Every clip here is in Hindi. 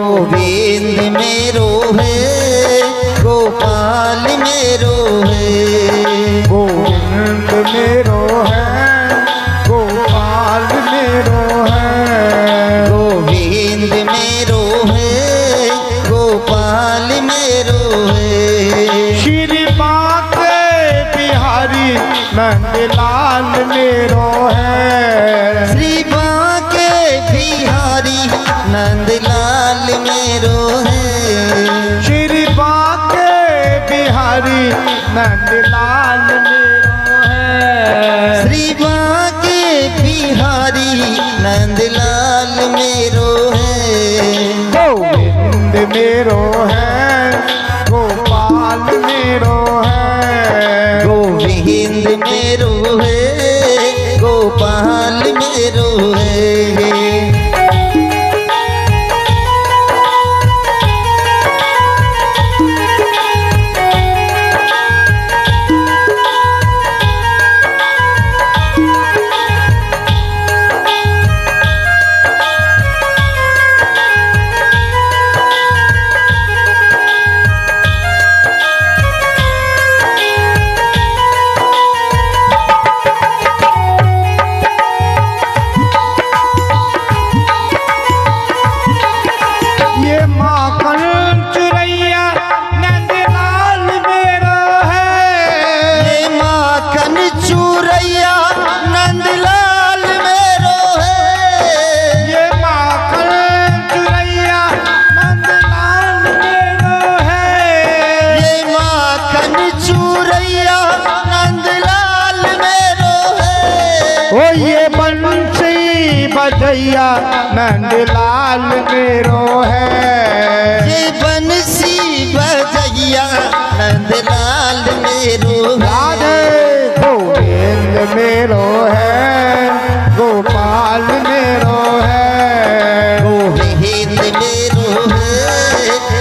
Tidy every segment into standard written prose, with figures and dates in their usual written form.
गोविंद मेरो है, गोपाल मेरो है। गोविंद मेरो है, गोपाल मेरो है। गोविंद मेरो है, गोपाल मेरो है। श्री बांके बिहारी नंदलाल मेरो है। श्री बांके बिहारी नंदलाल मेरो है। श्री बांके बिहारी नंदलाल मेरो है। श्री बांके बिहारी नंदलाल मेरो है। गोविंद मेरो है, गोपाल मेरो है। गोविंद मेरो है, गोपाल मेरो है। बजैया नंदलाल मेरो है। ये बंसी बजैया नंदलाल मेरो है। गोविंद मेरो है, गोपाल मेरो है। गोविंद मेरो है,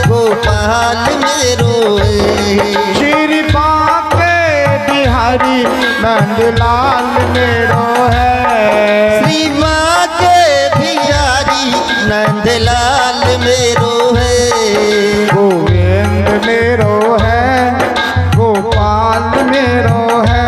गोपाल मेरो है। श्री बांके बिहारी नंदलाल मेरो है। नंदलाल मेरो है। गोविंद मेरो है, गोपाल मेरो है।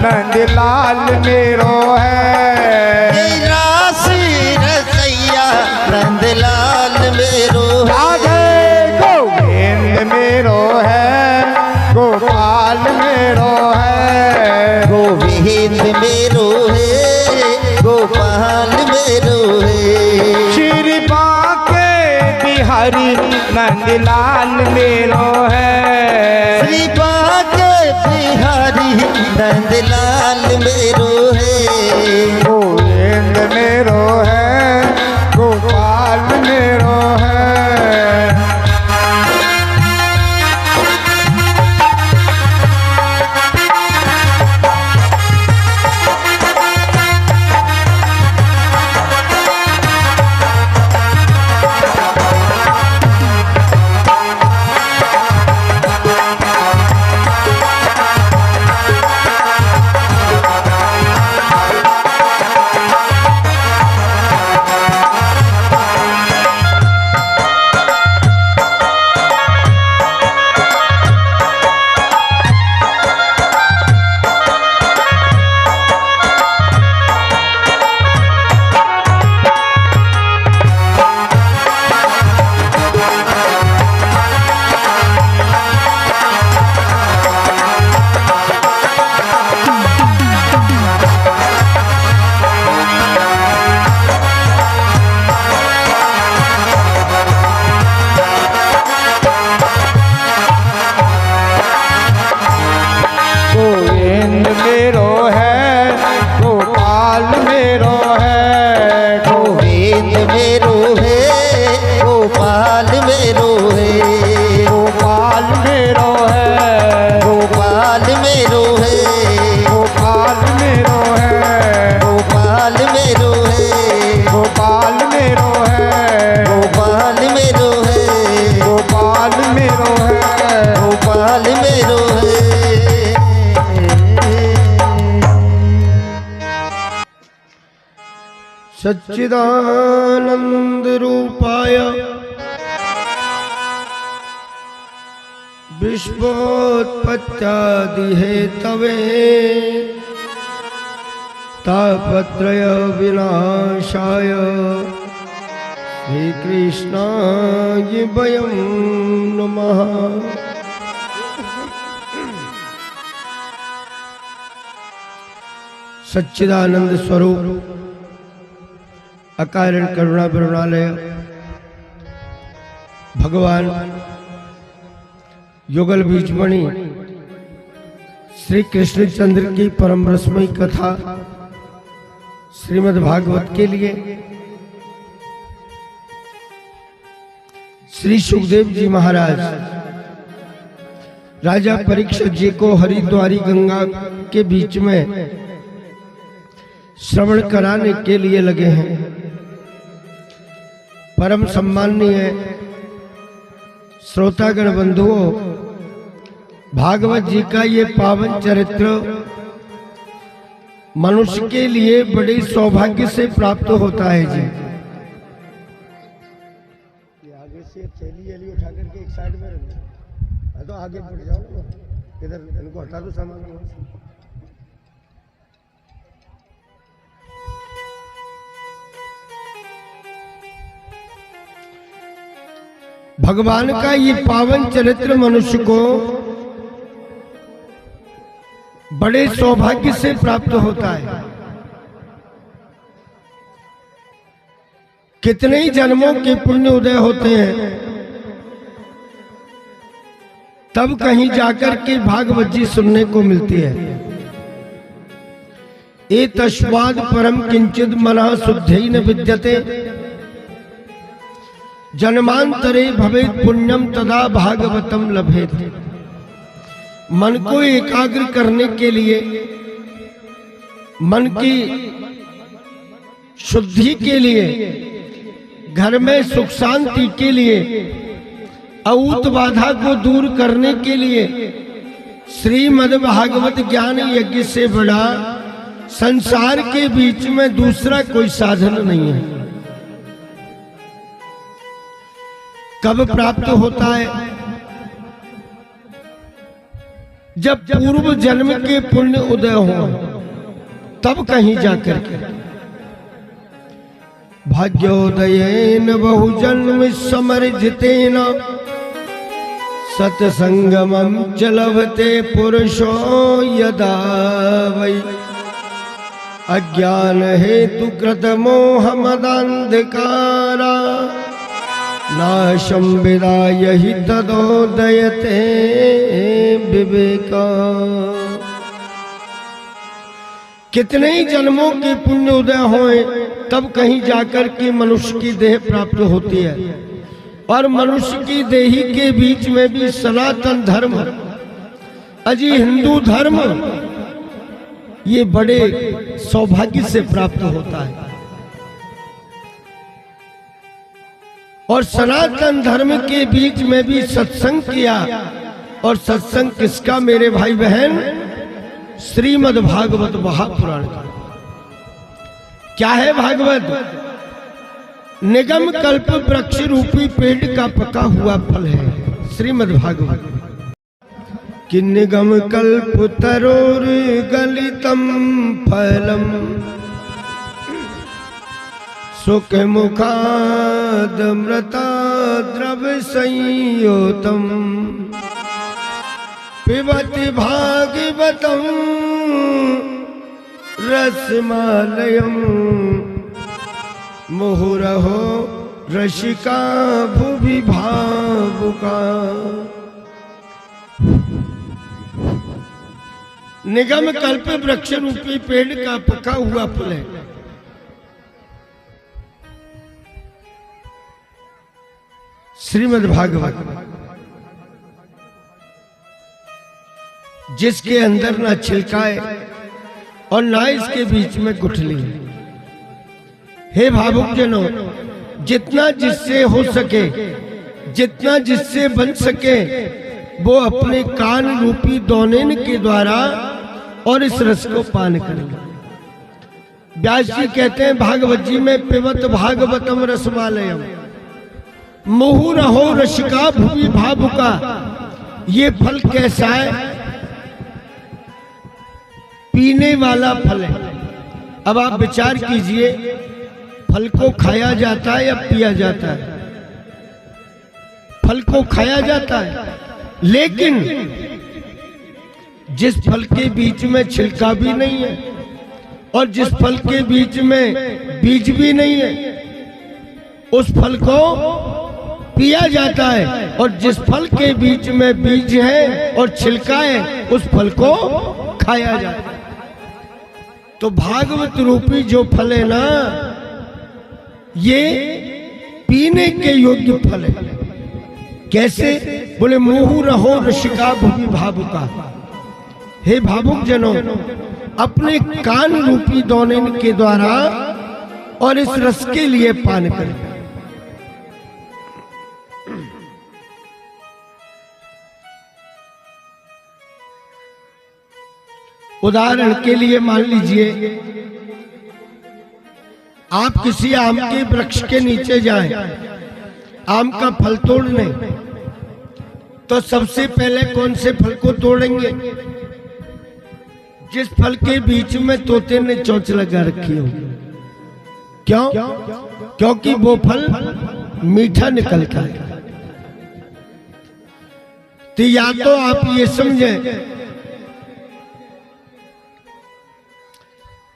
नंदलाल मेरो है। रास रसैया नंदलाल मेरो है। गोविंद मेरो है, गोपाल मेरो है। गोविंद मेरो है, गोपाल मेरो है। श्री बांके बिहारी नंदलाल मेरो है। श्री बांके बिहारी नंदलाल मेरो है। गोविंद मेरो है, गोपाल मेरो है। सच्चिदानंद रूपाय विश्वोत्पत्त्यादि हेतवे तापत्रय विनाशाय श्री कृष्णाय वयं नमः। सच्चिदानंद स्वरूप अकारण करुणा करुणालय भगवान युगल बीजमणि श्री कृष्णचंद्र की परम रसमयी कथा श्रीमद् भागवत के लिए श्री सुखदेव जी महाराज राजा परीक्षित जी को हरिद्वारी गंगा के बीच में श्रवण कराने के लिए लगे हैं। परम सम्माननीय श्रोतागण बंधुओं, भागवत जी का ये पावन चरित्र मनुष्य के लिए बड़े सौभाग्य से प्राप्त होता है जी। आगे से थैली उठा करके एक साइड में रखो, तो आगे बढ़ जाओ, इधर इनको हटा दो सामान। भगवान का ये पावन चरित्र मनुष्य को बड़े सौभाग्य से प्राप्त होता है। कितने ही जन्मों के पुण्य उदय होते हैं, तब कहीं जाकर के भागवत जी सुनने को मिलती है। ए तस्माद् परम किंचित मनः शुद्धि न विद्यते जन्मांतरे भवेत पुण्यम तदा भागवतम लभेत। मन को एकाग्र करने के लिए, मन की शुद्धि के लिए, घर में सुख शांति के लिए, अऊत बाधा को दूर करने के लिए श्रीमद् भागवत ज्ञान यज्ञ से बड़ा संसार के बीच में दूसरा कोई साधन नहीं है। कब प्राप्त होता है? जब पूर्व जन्म के पुण्य उदय हो, तब कहीं जाकर के। भाग्योदयेन बहुजन्म समर्जितेन सत्संगमं च लभते पुरुषो यदा वै अज्ञान हेतु कृत मोह मदान्धकारा नाशं विदाय हि तदोदयते विवेका। कितने ही जन्मों के पुण्य उदय होए, तब कहीं जाकर के मनुष्य की देह प्राप्त होती है। और मनुष्य की देही के बीच में भी सनातन धर्म, अजी हिंदू धर्म, ये बड़े सौभाग्य से प्राप्त होता है। और सनातन धर्म के बीच में भी सत्संग किया। और सत्संग किसका मेरे भाई बहन? श्रीमद् भागवत महापुराण का। क्या है भागवत? निगम कल्प वृक्ष रूपी पेड़ का पका हुआ फल है श्रीमद् भागवत। कि निगम कल्प तरोर गलितम फलम सुख मुखादमृता द्रव्य संयोतम पिबति भागवतम रसमालयम मुहुरहो रसिका भुवि भावुका। निगम कल्प वृक्ष रूपी पेड़ का पका हुआ फल है। श्रीमद् भागवत, जिसके अंदर ना छिलका है और ना इसके बीच में गुठली है। हे भावुक जनों, जितना जिससे हो सके, जितना जिससे बन सके, वो अपने कान रूपी दोनेन के द्वारा और इस रस को पान करें। व्यास जी कहते हैं भागवत जी में, पिबत भागवतम रसमालयम मुहुरहो रसिका भुवि भावुका। ये फल कैसा है? पीने वाला फल है। अब आप विचार कीजिए, फल को खाया जाता है या पिया जाता है? फल को खाया जाता है, लेकिन जिस फल के बीच में छिलका भी नहीं है और जिस फल के बीच में बीज भी नहीं है, उस फल को पिया जाता है, और जिस फल के बीच में बीज है और छिलका है, उस फल को खाया जाता है। तो भागवत रूपी जो फल है ना, ये पीने के योग्य फल है। कैसे? बोले मुहुरहो रसिका भुवि भावुका। हे भावुक जनों, अपने कान रूपी दोनों के द्वारा और इस रस के लिए पान करें। उदाहरण के लिए मान लीजिए, आप किसी आम के वृक्ष के नीचे जाएं, आम का फल तोड़ने, तो सबसे पहले कौन से फल को तोड़ेंगे? जिस फल के बीच में तोते ने चोंच लगा रखी हो। क्यों? क्योंकि वो फल मीठा निकलता है। तो या तो आप ये समझें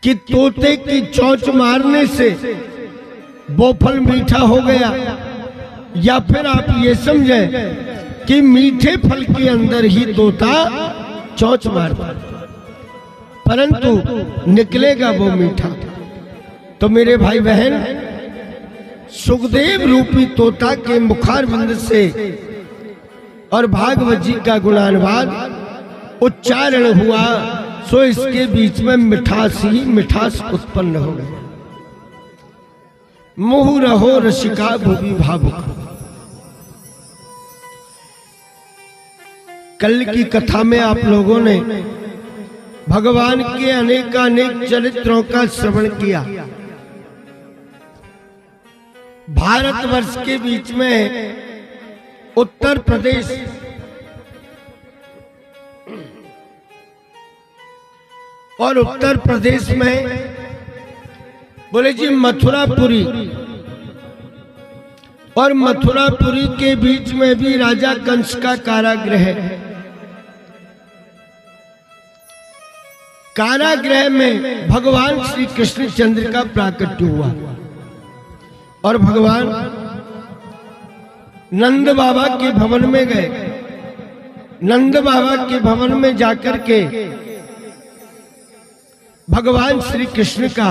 कि तोते की चोंच मारने से वो फल मीठा हो गया, या फिर आप ये समझें कि मीठे फल के अंदर ही तोता चोंच मारता, परंतु निकलेगा वो मीठा। तो मेरे भाई बहन, सुखदेव रूपी तोता के मुखारविंद से और भागवत जी का गुणानुवाद उच्चारण हुआ, सो इसके बीच में मिठास ही मिठास उत्पन्न हो गई। मुहुरहो रसिका भुवि भावुका। कल की कथा में आप लोगों ने भगवान के अनेकानेक चरित्रों का श्रवण किया। भारतवर्ष के बीच में उत्तर प्रदेश और उत्तर प्रदेश में बोले जी मथुरापुरी, और मथुरापुरी के बीच में भी राजा कंस का कारागृह है। कारागृह में भगवान श्री कृष्ण चंद्र का प्राकट्य हुआ, और भगवान नंद बाबा के भवन में गए। नंद बाबा के भवन में जाकर के भगवान श्री कृष्ण का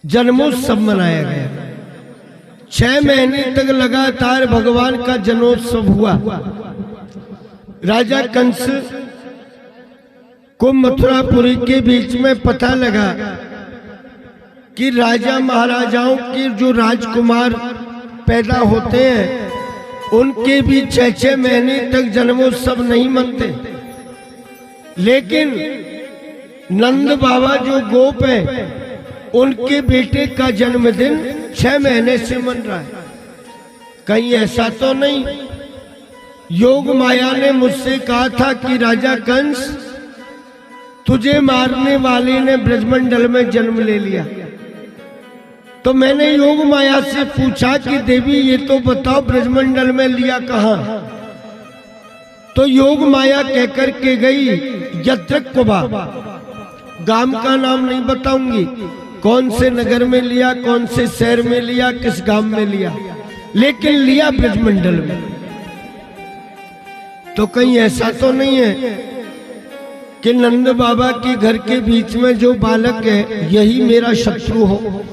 जन्मोत्सव मनाया गया। 6 महीने तक लगातार भगवान का जन्मोत्सव हुआ। राजा कंस को मथुरापुरी के बीच में पता लगा कि राजा महाराजाओं के जो राजकुमार पैदा होते हैं, उनके भी 6-6 महीने तक जन्मोत्सव नहीं मनते, लेकिन नंद बाबा जो गोप है, उनके बेटे का जन्मदिन 6 महीने से मन रहा है। कहीं ऐसा तो नहीं योग माया ने मुझसे कहा था कि राजा कंस, तुझे मारने वाले ने ब्रजमंडल में जन्म ले लिया? तो मैंने योग माया से पूछा कि देवी ये तो बताओ ब्रजमंडल में लिया कहां? तो योग माया कहकर के गई यत्र कुबा। गांव का नाम नहीं बताऊंगी, कौन से नगर में लिया, कौन से शहर में लिया, किस गांव में लिया, लेकिन लिया ब्रजमंडल में। तो कहीं ऐसा तो नहीं है कि नंद बाबा के घर के बीच में जो बालक है यही मेरा शत्रु हो,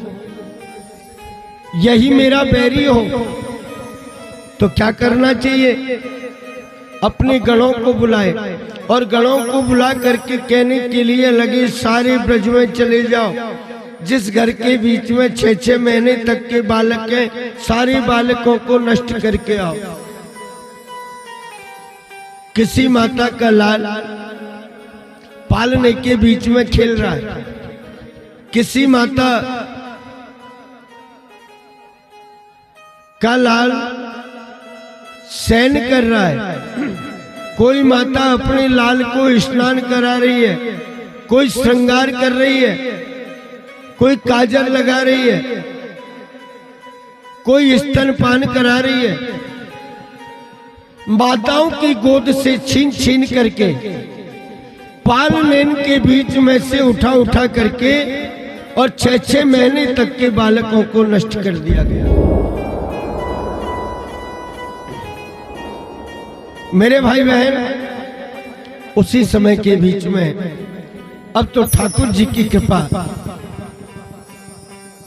यही मेरा बैरी हो? तो क्या करना चाहिए? अपने गणों को बुलाए, और गणों को बुला करके कहने के लिए लगे सारे ब्रज में चले जाओ, जिस घर के बीच में 6-6 महीने तक के बालक हैं, सारे बालकों को नष्ट करके आओ। किसी माता का लाल पालने के बीच में खेल रहा है, किसी माता का लाल शयन कर रहा है, कोई माता अपने लाल को स्नान करा रही है, कोई श्रृंगार कर रही है, कोई काजल लगा रही है, कोई स्तनपान करा रही है। माताओं की गोद से छीन छीन करके पाल लेन के बीच में से उठा उठा करके और 6-6 महीने तक के बालकों को नष्ट कर दिया गया। मेरे भाई बहन, उसी समय के बीच में अब तो ठाकुर जी की कृपा,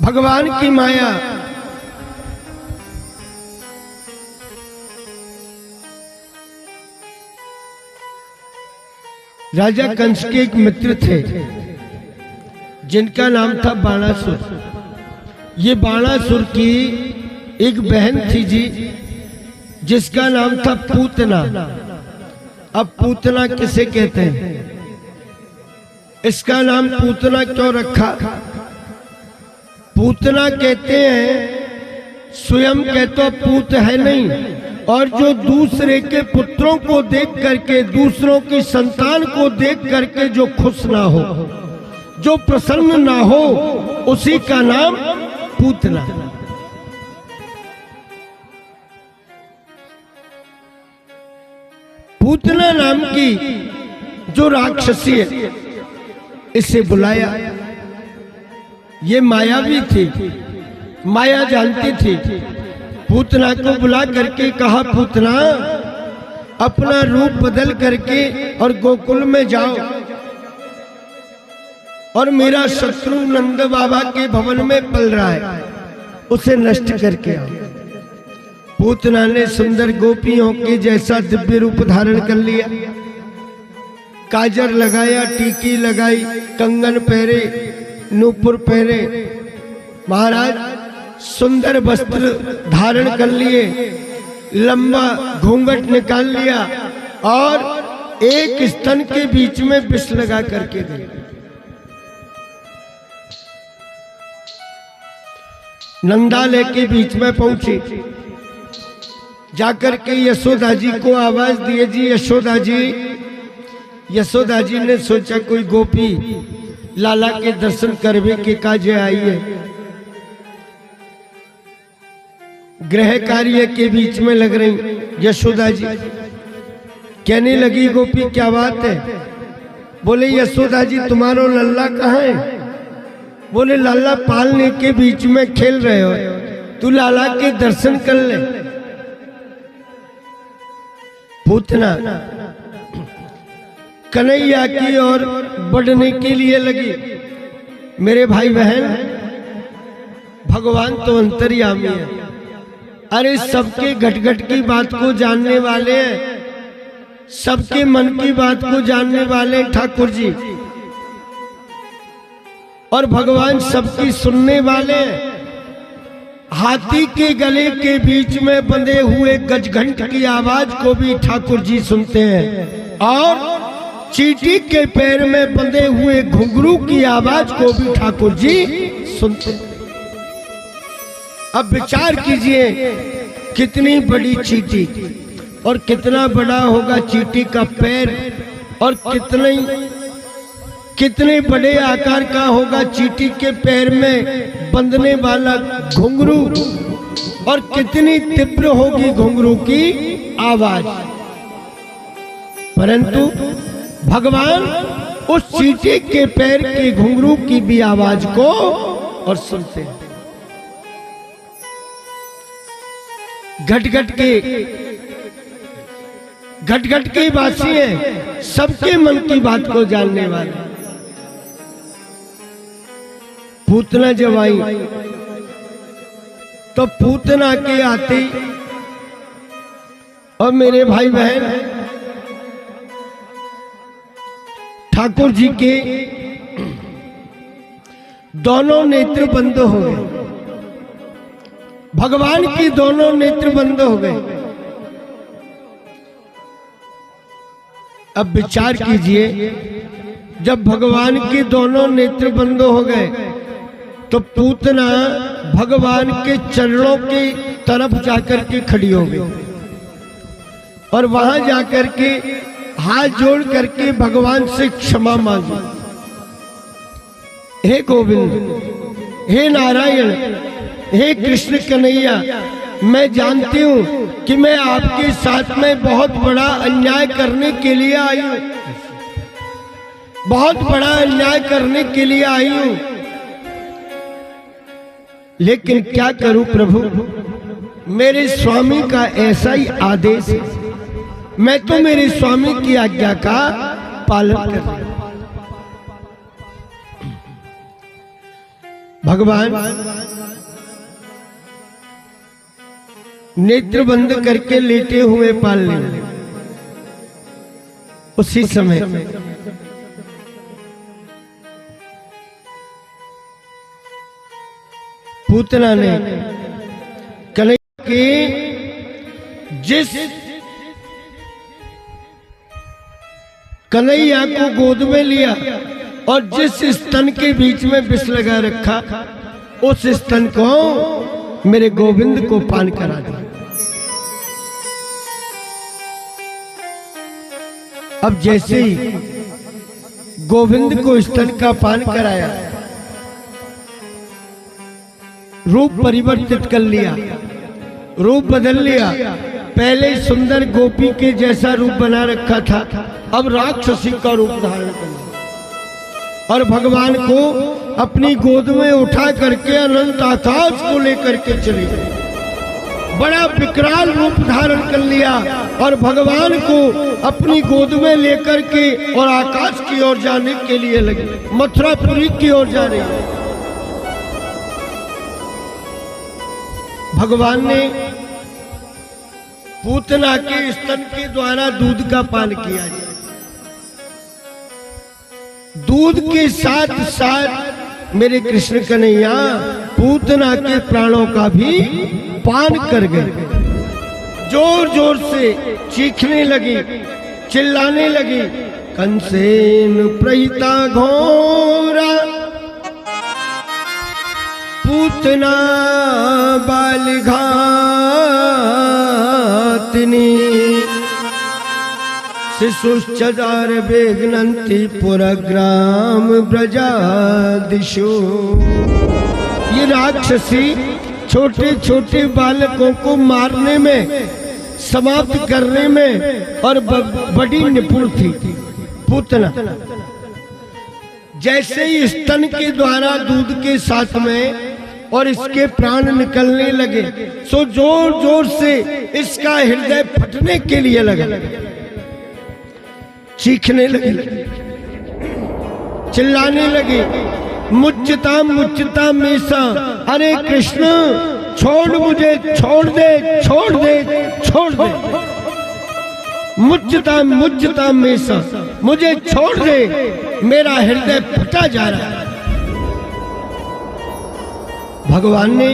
भगवान की माया, राजा कंस के एक मित्र थे जिनका नाम था बाणासुर। ये बाणासुर की एक बहन थी जी, जिसका नाम था पूतना। अब पूतना किसे कहते हैं, इसका नाम पूतना क्यों रखा? पूतना कहते हैं, स्वयं कहते पूत है नहीं, और जो दूसरे के पुत्रों को देख करके, दूसरों की संतान को देख करके जो खुश ना हो, जो प्रसन्न ना हो, उसी का नाम पूतना। पूतना नाम की जो राक्षसी है, इसे बुलाया। ये मायावी थी, माया जानती थी। पूतना को बुला करके कहा, पूतना अपना रूप बदल करके और गोकुल में जाओ और मेरा शत्रु नंद बाबा के भवन में पल रहा है, उसे नष्ट करके आओ। पूतना ने सुंदर गोपियों के जैसा दिव्य रूप धारण कर लिया, काजर लगाया, टीकी लगाई, कंगन पहरे, नूपुर पहरे, महाराज सुंदर वस्त्र धारण कर लिए, लंबा घूंघट निकाल लिया और एक स्तन के बीच में विष लगा करके गए। नंदालय के बीच में पहुंचे, जाकर के यशोदा जी को आवाज दिए, जी यशोदा जी। यशोदा जी ने सोचा कोई गोपी लाला के दर्शन करवे के काजे आई है। गृह कार्य के बीच में लग रही यशोदा जी, कहने लगी, गोपी क्या बात है? बोले यशोदा जी तुम्हारो लल्ला कहाँ है? बोले लाला पालने के बीच में खेल रहे हो, तू लाला के दर्शन कर ले। पूतना कन्हैया की ओर बढ़ने के लिए लगी। मेरे भाई बहन, भगवान तो अंतर्यामी है। अरे सबके घट-घट की बात को जानने वाले हैं, सबके मन की बात को जानने वाले ठाकुर जी, और भगवान सबकी सुनने वाले हैं। हाथी के गले के बीच में बंधे हुए गजघंट की आवाज को भी ठाकुर जी सुनते हैं, और चींटी के पैर में बंधे हुए घुंघरू की आवाज को भी ठाकुर जी सुनते हैं। अब विचार कीजिए, कितनी बड़ी चींटी और कितना बड़ा होगा चींटी का पैर, और कितने बड़े आकार का होगा चींटी के पैर में बंधने वाला घुंघरू, और कितनी तीव्र होगी घुंघरू की आवाज। परंतु भगवान उस चींटी के पैर के घुंघरू की भी आवाज को और सुनते हैं। घट-घट के वासी हैं, सबके मन की बात को जानने वाले। पूतना जब आई तो पूतना के आते, और मेरे भाई बहन, ठाकुर जी के दोनों नेत्र बंद हो गए, भगवान की दोनों नेत्र बंद हो गए। अब विचार कीजिए, जब भगवान के दोनों नेत्र बंद हो गए तो पूतना भगवान के चरणों की तरफ जाकर के खड़ी हो गई और वहां जाकर के हाथ जोड़ करके भगवान से क्षमा मांगी। हे गोविंद, हे नारायण, हे कृष्ण कन्हैया, मैं जानती हूं कि मैं आपके साथ में बहुत बड़ा अन्याय करने के लिए आई हूं, बहुत बड़ा अन्याय करने के लिए आई हूं, लेकिन क्या करूं प्रभु, मेरे स्वामी का ऐसा ही आदेश है, मैं तो मेरे स्वामी की आज्ञा का पालन कर रहा हूं। भगवान नेत्र बंद करके लेटे हुए पाल ले। उसी समय पूतना ने कन्हैया के जिस कन्हैया को गोद में लिया और जिस स्तन के बीच में विष लगा रखा, उस स्तन को मेरे गोविंद को पान करा दिया। अब जैसे ही गोविंद को स्तन का पान कराया, रूप परिवर्तित कर लिया, रूप बदल लिया। पहले सुंदर गोपी के जैसा रूप बना रखा था, अब राक्षसी का रूप धारण कर लिया और भगवान को अपनी गोद में उठा करके अनंत आकाश को लेकर के चली गई। बड़ा विकराल रूप धारण कर लिया और भगवान को अपनी गोद में लेकर के और आकाश की ओर जाने के लिए लगी, मथुरापुरी की ओर जा रही है। भगवान ने पूतना के स्तन के द्वारा दूध का पान किया। दूध के साथ साथ मेरे कृष्ण कन्हैया पूतना के प्राणों का भी पान कर गए। जोर जोर से चीखने लगी, चिल्लाने लगी, कंसेन प्रहिता घोरा पूतना बाल घातनी शिशुश्चदार बेघ्नन्ति पुरग्राम ब्रजादिशु। ये राक्षसी छोटे छोटे बालकों को मारने में, समाप्त करने में और बड़ी निपुण थी पूतना। जैसे ही स्तन के द्वारा दूध के साथ में और इसके प्राण निकलने लगे, सो जोर जोर से इसका हृदय फटने के लिए लगा, चीखने लगी, चिल्लाने लगी, मुच्चता मुच्चता मेसा, अरे कृष्ण छोड़ मुझे, छोड़ दे, छोड़ दे, छोड़ दे, मुच्चता मुच्चता मेसा, मुझे छोड़ दे, मेरा हृदय फटा जा रहा है। भगवान ने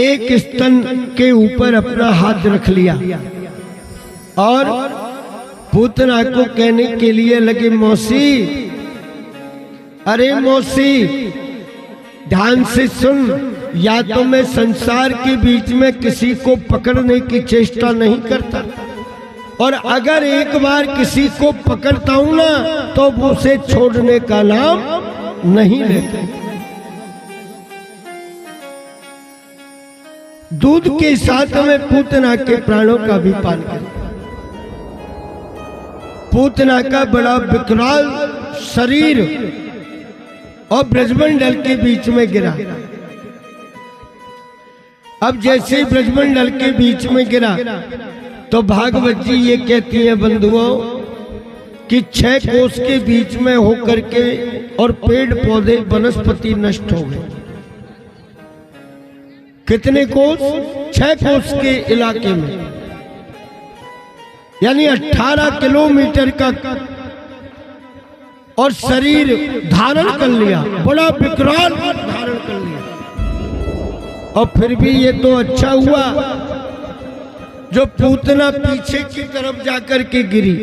एक स्तन के ऊपर अपना हाथ रख लिया और पूतना को कहने के लिए लगे, मौसी, अरे मौसी ध्यान से सुन, या तो मैं संसार के बीच में किसी को पकड़ने की चेष्टा नहीं करता, और अगर एक बार किसी को पकड़ता हूं ना तो उसे छोड़ने का नाम नहीं लेता। दूध के साथ में पूतना के प्राणों का भी पान कर। पूतना का बड़ा विकराल शरीर और ब्रजमंडल के बीच में गिरा। अब जैसे ब्रजमंडल के बीच में गिरा तो भागवत जी ये कहती है बंधुओं कि 6 कोस के बीच में होकर के और पेड़ पौधे वनस्पति नष्ट हो गए। कितने कोस? 6 कोस के इलाके में, यानी 18 किलोमीटर का, और शरीर धारण कर लिया, बड़ा विकराल धारण कर लिया। और फिर भी ये तो अच्छा हुआ जो पूतना पीछे की तरफ जाकर के गिरी,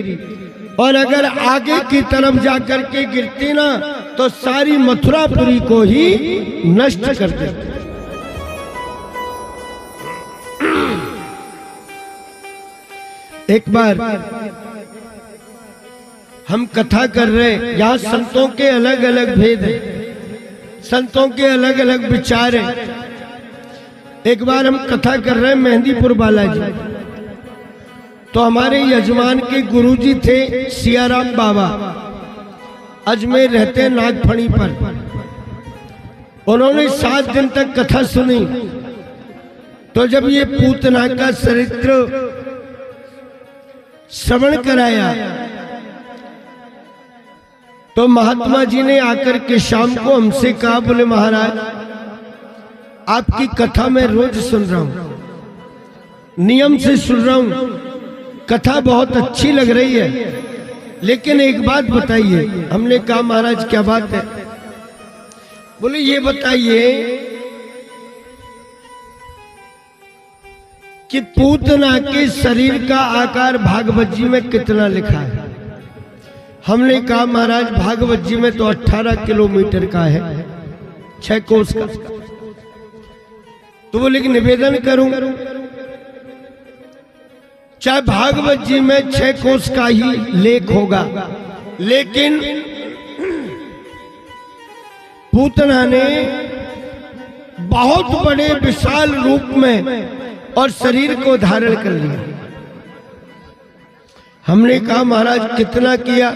और अगर आगे की तरफ जाकर के गिरती ना तो सारी मथुरापुरी को ही नष्ट कर देती। एक बार हम कथा कर रहे हैं, यहाँ संतों के अलग अलग भेद हैं, संतों के अलग अलग विचार हैं। एक बार हम कथा कर रहे हैं मेहंदीपुर बालाजी, तो हमारे यजमान के गुरुजी थे सियाराम बाबा, अजमेर रहते नागफणी पर। उन्होंने 7 दिन तक कथा सुनी। तो जब ये पूतना का चरित्र श्रवण कराया तो महात्मा जी ने आकर के शाम को हमसे कहा, बोले महाराज आपकी कथा मैं रोज सुन रहा हूं, नियम से सुन रहा हूं, कथा बहुत अच्छी लग रही है, लेकिन एक बात बताइए। हमने कहा महाराज क्या बात है? बोले ये बताइए कि पूतना के शरीर का आकार भागवत जी में कितना लिखा है? हमने कहा महाराज भागवत जी में तो 18 किलोमीटर का है, 6 कोस का। तो बोले कि निवेदन करूं, चाहे भागवत जी में 6 कोस का ही लेख होगा, लेकिन पूतना ने बहुत बड़े विशाल रूप में और शरीर को धारण कर लिया। हमने कहा महाराज कितना किया?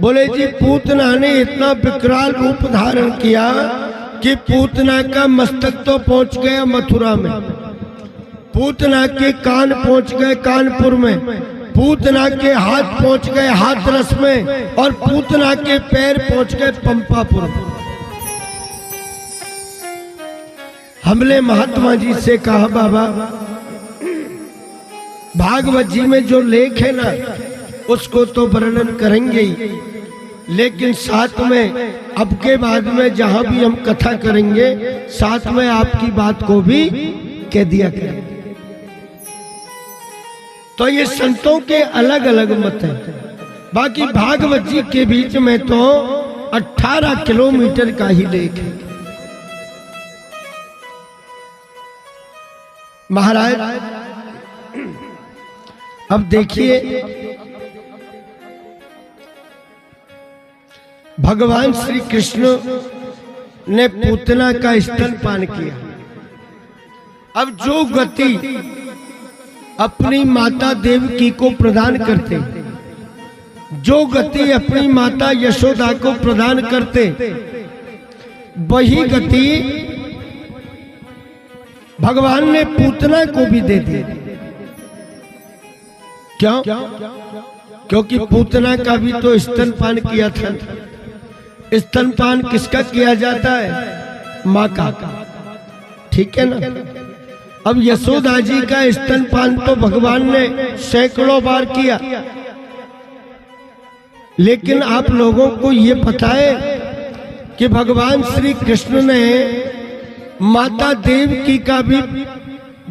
बोले जी पूतना ने इतना विकराल रूप धारण किया कि पूतना का मस्तक तो पहुंच गया मथुरा में, पूतना के कान पहुंच गए कानपुर में, पूतना के हाथ पहुंच गए हाथरस में, और पूतना के पैर पहुंच गए पंपापुर में। हमने महात्मा जी से कहा बाबा भागवत जी में जो लेख है ना उसको तो वर्णन करेंगे ही, लेकिन साथ में अब के बाद में जहां भी हम कथा करेंगे साथ में आपकी बात को भी कह दिया करें। तो ये संतों के अलग अलग मत हैं। बाकी भागवत जी के बीच में तो 18 किलोमीटर का ही लेख है। महाराज अब देखिए भगवान श्री कृष्ण ने पूतना का स्तनपान किया। अब जो गति अपनी माता देवकी को प्रदान करते, जो गति अपनी माता यशोदा को प्रदान करते, वही गति भगवान ने पूतना को भी दे दी। क्यों? क्योंकि पूतना का भी तो स्तनपान किया था। स्तनपान किसका किया जाता है? माँ का, ठीक है ना। अब यशोदा जी का स्तनपान तो भगवान ने सैकड़ों बार किया, लेकिन आप लोगों को ये पता है कि भगवान श्री कृष्ण ने माता देवकी का भी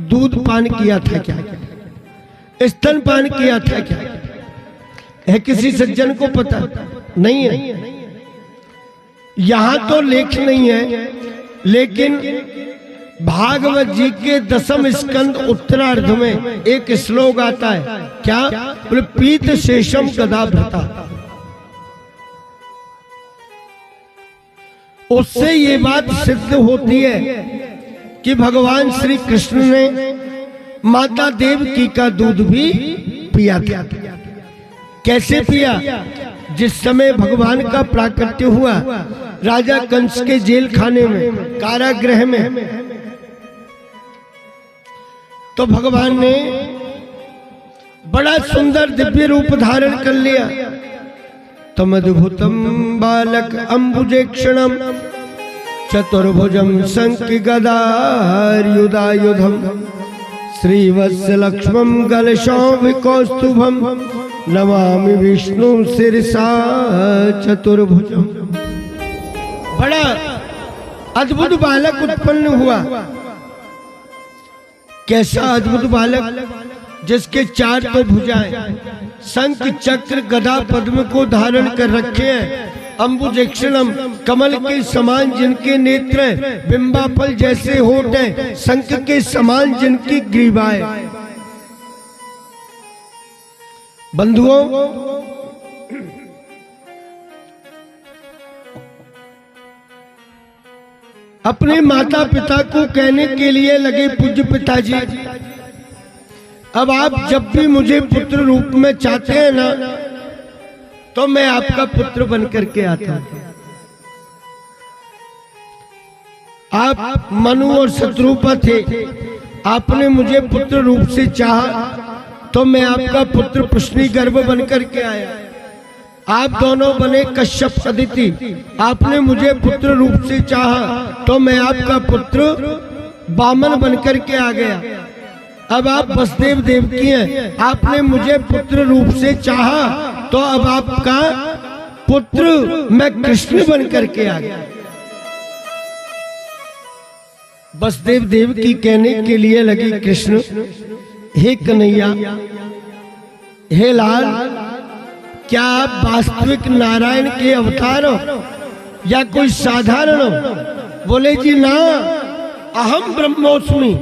दूध पान किया था क्या? स्तनपान किया था क्या? है किसी सज्जन को पता? नहीं है। यहां तो लेख नहीं है, लेकिन भागवत जी के 10वें स्कंद उत्तरार्ध में एक श्लोक आता है। क्या? बोले पीत शेषम गदा भृता। उससे ये बात सिद्ध होती है कि भगवान श्री कृष्ण ने माता देवकी का दूध भी पिया था। कैसे पिया? जिस समय भगवान का प्राकट्य हुआ राजा कंस के जेल खाने में, कारागृह में, तो भगवान ने बड़ा सुंदर दिव्य रूप धारण कर लिया। तमद्भुतम बालक अंबुजेक्षणम चतुर्भुजम शंख गदायुधायुधम श्रीवत्स लक्ष्मम गलशौभिकौस्तुभम नमामि विष्णु शिरसा चतुर्भुजम। बड़ा अद्भुत बालक उत्पन्न हुआ। कैसा अद्भुत बालक? जिसके 4 तो भुजाएं, शंख चक्र गदा पद्म को धारण कर रखे हैं, अम्बुजक्षणम कमल के समान जिनके नेत्र हैं, बिंबाफल जैसे होठ हैं, शंख के समान जिनकी ग्रीवाएं। बंधुओं, अपने माता पिता को कहने के लिए लगे पूज्य पिताजी, अब आप जब भी मुझे पुत्र रूप में चाहते हैं ना, तो मैं आपका पुत्र बन करके आता हूं। आप मनु और शत्रुपा थे, आपने मुझे पुत्र रूप से चाहा तो मैं आपका पुत्र पुष्णी गर्भ बन करके आया। आप दोनों बने कश्यप अदिति, आपने मुझे पुत्र रूप से चाहा तो मैं आपका पुत्र वामन बन करके आ गया। अब आप वसुदेव देवकी हैं, आपने मुझे पुत्र रूप से चाहा तो अब आपका पुत्र मैं कृष्ण बन करके आ गया। वसुदेव देवकी कहने के लिए लगी, कृष्ण, हे कन्हैया, हे लाल, क्या आप वास्तविक नारायण के अवतार हो या कोई साधारण हो? बोले जी ना, अहम ब्रह्मोस्मि,